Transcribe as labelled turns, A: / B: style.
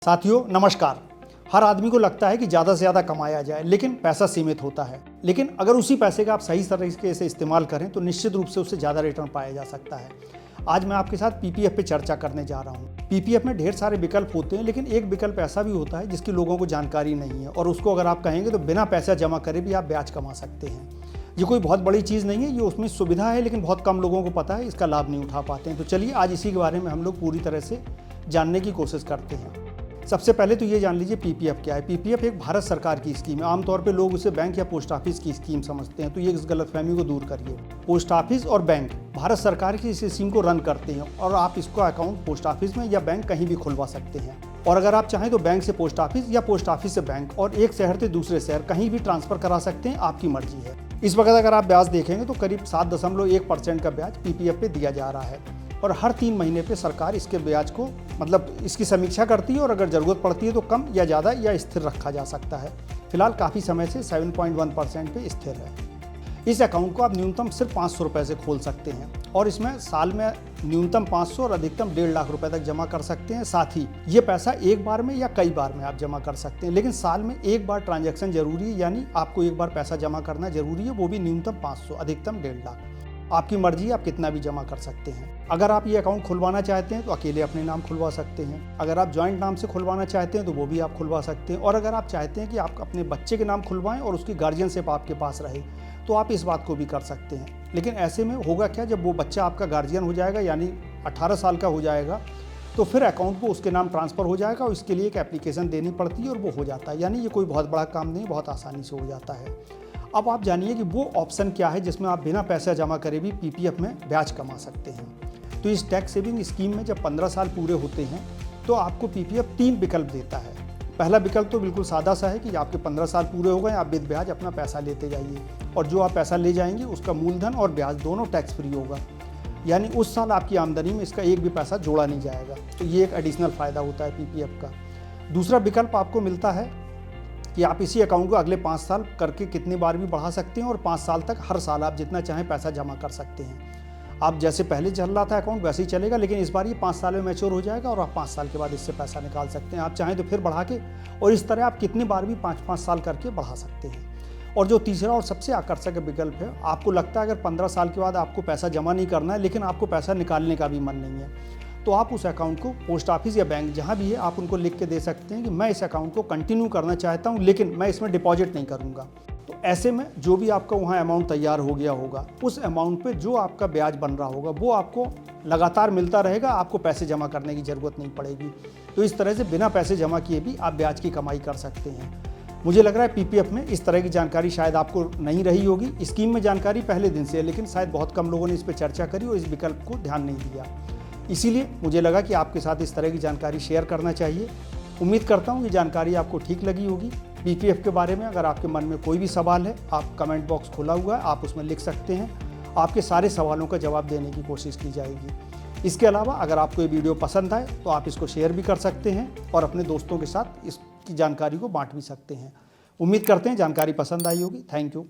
A: साथियों नमस्कार। हर आदमी को लगता है कि ज़्यादा से ज़्यादा कमाया जाए, लेकिन पैसा सीमित होता है। लेकिन अगर उसी पैसे का आप सही तरीके से इस्तेमाल करें तो निश्चित रूप से उससे ज़्यादा रिटर्न पाया जा सकता है। आज मैं आपके साथ पीपीएफ पे चर्चा करने जा रहा हूँ। पीपीएफ में ढेर सारे विकल्प होते हैं, लेकिन एक विकल्प ऐसा भी होता है जिसकी लोगों को जानकारी नहीं है और उसको अगर आप कहेंगे तो बिना पैसा जमा करे भी आप ब्याज कमा सकते हैं। ये कोई बहुत बड़ी चीज़ नहीं है, ये उसमें सुविधा है, लेकिन बहुत कम लोगों को पता है, इसका लाभ नहीं उठा पाते हैं। तो चलिए आज इसी के बारे में हम लोग पूरी तरह से जानने की कोशिश करते हैं। सबसे पहले तो ये जान लीजिए पीपीएफ क्या है। पीपीएफ एक भारत सरकार की स्कीम है। आमतौर पे लोग उसे बैंक या पोस्ट ऑफिस की स्कीम समझते हैं, तो ये इस गलतफहमी को दूर करिए। पोस्ट ऑफिस और बैंक भारत सरकार की इस स्कीम को रन करते हैं और आप इसका अकाउंट पोस्ट ऑफिस में या बैंक कहीं भी खुलवा सकते हैं। और अगर आप चाहें तो बैंक से पोस्ट ऑफिस या पोस्ट ऑफिस से बैंक और एक शहर से दूसरे शहर कहीं भी ट्रांसफर करा सकते हैं, आपकी मर्जी है। इस वक्त अगर आप ब्याज देखेंगे तो करीब 7.1% का ब्याज पीपीएफ पे दिया जा रहा है और हर 3 महीने पे सरकार इसके ब्याज को इसकी समीक्षा करती है और अगर ज़रूरत पड़ती है तो कम या ज़्यादा या स्थिर रखा जा सकता है। फिलहाल काफ़ी समय से 7.1% पे स्थिर है। इस अकाउंट को आप न्यूनतम सिर्फ 500 रुपये से खोल सकते हैं और इसमें साल में न्यूनतम 500 और अधिकतम 1.5 लाख रुपए तक जमा कर सकते हैं। साथ ही ये पैसा एक बार में या कई बार में आप जमा कर सकते हैं, लेकिन साल में एक बार ट्रांजैक्शन जरूरी है, यानी आपको एक बार पैसा जमा करना जरूरी है, वो भी न्यूनतम 500 अधिकतम 1.5 लाख। आपकी मर्जी, आप कितना भी जमा कर सकते हैं। अगर आप ये अकाउंट खुलवाना चाहते हैं तो अकेले अपने नाम खुलवा सकते हैं। अगर आप जॉइंट नाम से खुलवाना चाहते हैं तो वो भी आप खुलवा सकते हैं। और अगर आप चाहते हैं कि आप अपने बच्चे के नाम खुलवाएं और उसकी गार्जियनशिप आपके पास रहे तो आप इस बात को भी कर सकते हैं। लेकिन ऐसे में होगा क्या, जब वो बच्चा आपका गार्जियन हो जाएगा यानी 18 साल का हो जाएगा तो फिर अकाउंट को उसके नाम ट्रांसफ़र हो जाएगा और इसके लिए एक एप्लीकेशन देनी पड़ती है और वो हो जाता है। यानी ये कोई बहुत बड़ा काम नहीं, बहुत आसानी से हो जाता है। अब आप जानिए कि वो ऑप्शन क्या है जिसमें आप बिना पैसा जमा करे भी पीपीएफ में ब्याज कमा सकते हैं। तो इस टैक्स सेविंग स्कीम में जब 15 साल पूरे होते हैं तो आपको पीपीएफ 3 विकल्प देता है। पहला विकल्प तो बिल्कुल सादा सा है कि आपके 15 साल पूरे हो गए, आप विद ब्याज अपना पैसा लेते जाइए और जो आप पैसा ले जाएंगे उसका मूलधन और ब्याज दोनों टैक्स फ्री होगा, यानी उस साल आपकी आमदनी में इसका एक भी पैसा जोड़ा नहीं जाएगा। तो ये एक एडिशनल फ़ायदा होता है पीपीएफ का। दूसरा विकल्प आपको मिलता है कि आप इसी अकाउंट को अगले 5 साल करके कितनी बार भी बढ़ा सकते हैं और 5 साल तक हर साल आप जितना चाहें पैसा जमा कर सकते हैं। आप जैसे पहले चल रहा था अकाउंट वैसे ही चलेगा, लेकिन इस बार ये 5 साल में मैच्योर हो जाएगा और आप 5 साल के बाद इससे पैसा निकाल सकते हैं। आप चाहें तो फिर बढ़ा के, और इस तरह आप कितनी बार भी 5-5 साल करके बढ़ा सकते हैं। और जो तीसरा और सबसे आकर्षक विकल्प है, आपको लगता है अगर 15 साल के बाद आपको पैसा जमा नहीं करना है लेकिन आपको पैसा निकालने का भी मन नहीं है, तो आप उस अकाउंट को पोस्ट ऑफिस या बैंक जहाँ भी है आप उनको लिख के दे सकते हैं कि मैं इस अकाउंट को कंटिन्यू करना चाहता हूँ लेकिन मैं इसमें डिपॉजिट नहीं करूँगा। तो ऐसे में जो भी आपका वहाँ अमाउंट तैयार हो गया होगा उस अमाउंट पे जो आपका ब्याज बन रहा होगा वो आपको लगातार मिलता रहेगा, आपको पैसे जमा करने की ज़रूरत नहीं पड़ेगी। तो इस तरह से बिना पैसे जमा किए भी आप ब्याज की कमाई कर सकते हैं। मुझे लग रहा है पीपीएफ में इस तरह की जानकारी शायद आपको नहीं रही होगी। स्कीम में जानकारी पहले दिन से है, लेकिन शायद बहुत कम लोगों ने इस पर चर्चा करी और इस विकल्प को ध्यान नहीं दिया। इसीलिए मुझे लगा कि आपके साथ इस तरह की जानकारी शेयर करना चाहिए। उम्मीद करता हूँ ये जानकारी आपको ठीक लगी होगी। पीपीएफ के बारे में अगर आपके मन में कोई भी सवाल है, आप कमेंट बॉक्स खुला हुआ है, आप उसमें लिख सकते हैं। आपके सारे सवालों का जवाब देने की कोशिश की जाएगी। इसके अलावा अगर आपको ये वीडियो पसंद आए तो आप इसको शेयर भी कर सकते हैं और अपने दोस्तों के साथ इसकी जानकारी को बांट भी सकते हैं। उम्मीद करते हैं जानकारी पसंद आई होगी। Thank you.